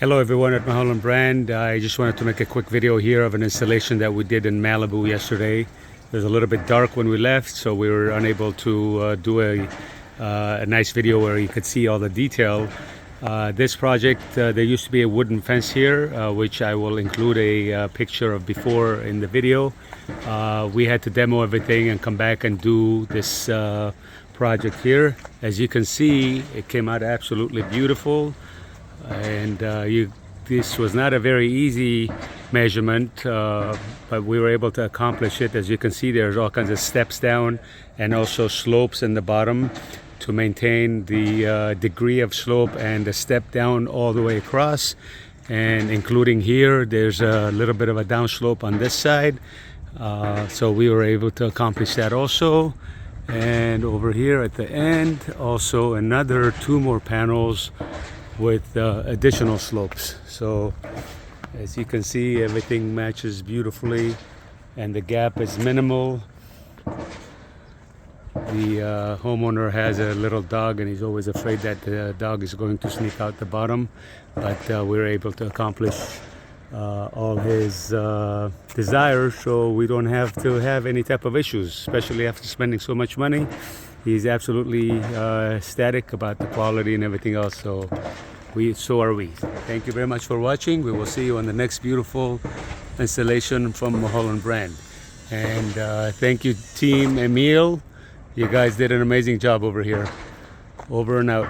Hello everyone at Mulholland brand. I just wanted to make a quick video here of an installation that we did in Malibu yesterday. It was a little bit dark when we left, so we were unable to do a nice video where you could see all the detail. This project, there used to be a wooden fence here, which I will include a picture of before in the video. We had to demo everything and come back and do this project here. As you can see, it came out absolutely beautiful. And this was not a very easy measurement, but we were able to accomplish it. As you can see, there's all kinds of steps down and also slopes in the bottom to maintain the degree of slope and the step down all the way across, and including here there's a little bit of a downslope on this side, so we were able to accomplish that also. And over here at the end also another 2 more panels with additional slopes. So as you can see, everything matches beautifully and the gap is minimal. The homeowner has a little dog and he's always afraid that the dog is going to sneak out the bottom, but we're able to accomplish all his desires, so we don't have to have any type of issues, especially after spending so much money. He's absolutely ecstatic about the quality and everything else, so are we. Thank you very much for watching. We will see you on the next beautiful installation from Mulholland brand. And thank you, Team Emil. You guys did an amazing job over here. Over and out.